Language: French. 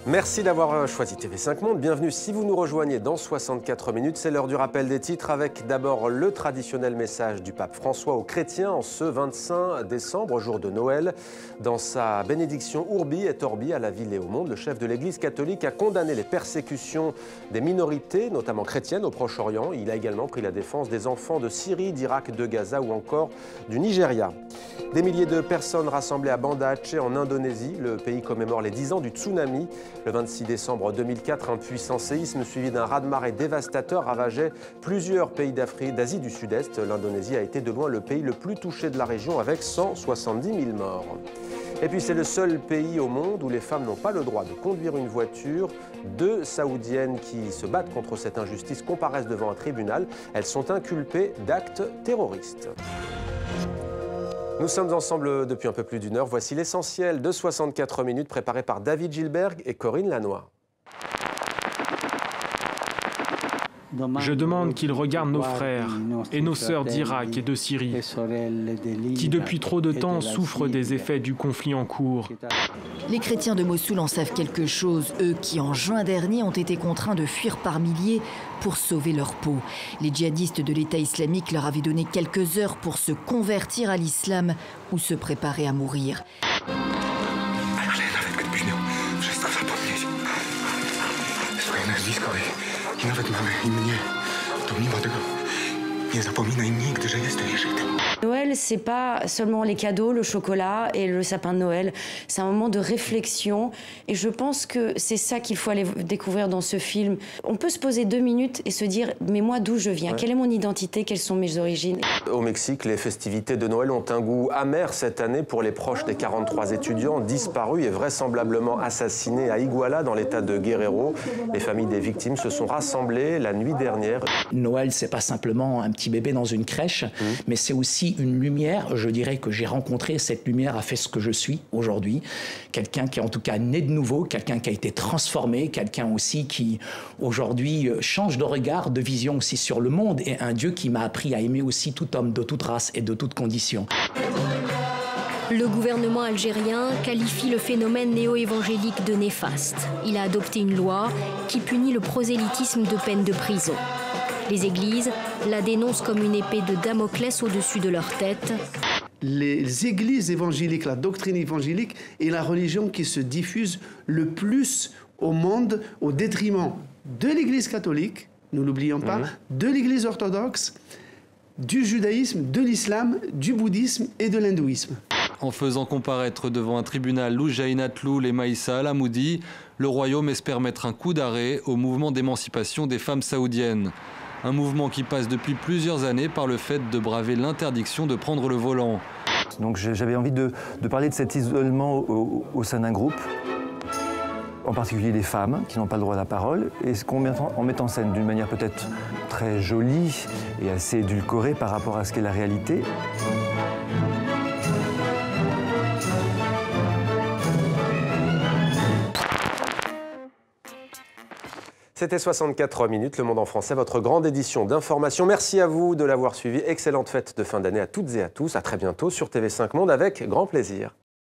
Merci d'avoir choisi TV5 Monde. Bienvenue si vous nous rejoignez dans 64 minutes. C'est l'heure du rappel des titres avec d'abord le traditionnel message du pape François aux chrétiens en ce 25 décembre, jour de Noël. Dans sa bénédiction Urbi et Orbi à la ville et au monde, le chef de l'Église catholique a condamné les persécutions des minorités, notamment chrétiennes, au Proche-Orient. Il a également pris la défense des enfants de Syrie, d'Irak, de Gaza ou encore du Nigeria. Des milliers de personnes rassemblées à Banda Aceh en Indonésie. Le pays commémore les 10 ans du tsunami. Le 26 décembre 2004, un puissant séisme suivi d'un raz-de-marée dévastateur ravageait plusieurs pays d'Asie du Sud-Est. L'Indonésie a été de loin le pays le plus touché de la région avec 170 000 morts. Et puis c'est le seul pays au monde où les femmes n'ont pas le droit de conduire une voiture. 2 Saoudiennes qui se battent contre cette injustice comparaissent devant un tribunal. Elles sont inculpées d'actes terroristes. Nous sommes ensemble depuis un peu plus d'une heure. Voici l'essentiel de 64 minutes préparé par David Gilberg et Corinne Lannoy. Je demande qu'ils regardent nos frères et nos sœurs d'Irak et de Syrie, qui depuis trop de temps souffrent des effets du conflit en cours. Les chrétiens de Mossoul en savent quelque chose, eux qui en juin dernier ont été contraints de fuir par milliers pour sauver leur peau. Les djihadistes de l'État islamique leur avaient donné quelques heures pour se convertir à l'islam ou se préparer à mourir. I nawet mamy i mnie, to mimo tego nie zapominaj nigdy, że jesteś Żydem. Noël, c'est pas seulement les cadeaux, le chocolat et le sapin de Noël. C'est un moment de réflexion et je pense que c'est ça qu'il faut aller découvrir dans ce film. On peut se poser 2 minutes et se dire mais moi d'où je viens, quelle est mon identité, quelles sont mes origines. Au Mexique, les festivités de Noël ont un goût amer cette année pour les proches des 43 étudiants disparus et vraisemblablement assassinés à Iguala dans l'état de Guerrero. Les familles des victimes se sont rassemblées la nuit dernière. Noël, c'est pas simplement un petit bébé dans une crèche, mais c'est aussi une lumière. Je dirais que j'ai rencontré, cette lumière a fait ce que je suis aujourd'hui. Quelqu'un qui est en tout cas né de nouveau, quelqu'un qui a été transformé, quelqu'un aussi qui aujourd'hui change de regard, de vision aussi sur le monde et un Dieu qui m'a appris à aimer aussi tout homme de toute race et de toute condition. Le gouvernement algérien qualifie le phénomène néo-évangélique de néfaste. Il a adopté une loi qui punit le prosélytisme de peine de prison. Les églises la dénoncent comme une épée de Damoclès au-dessus de leur tête. Les églises évangéliques, la doctrine évangélique est la religion qui se diffuse le plus au monde au détriment de l'église catholique, nous l'oublions pas, de l'église orthodoxe, du judaïsme, de l'islam, du bouddhisme et de l'hindouisme. En faisant comparaître devant un tribunal Loujaïna Tloul et Maïssa Al-Hamoudi, le royaume espère mettre un coup d'arrêt au mouvement d'émancipation des femmes saoudiennes. Un mouvement qui passe depuis plusieurs années par le fait de braver l'interdiction de prendre le volant. Donc j'avais envie de parler de cet isolement au sein d'un groupe, en particulier les femmes qui n'ont pas le droit à la parole, et ce qu'on met en scène d'une manière peut-être très jolie et assez édulcorée par rapport à ce qu'est la réalité. C'était 64 minutes, Le Monde en français, votre grande édition d'information. Merci à vous de l'avoir suivi. Excellente fête de fin d'année à toutes et à tous. À très bientôt sur TV5 Monde avec grand plaisir.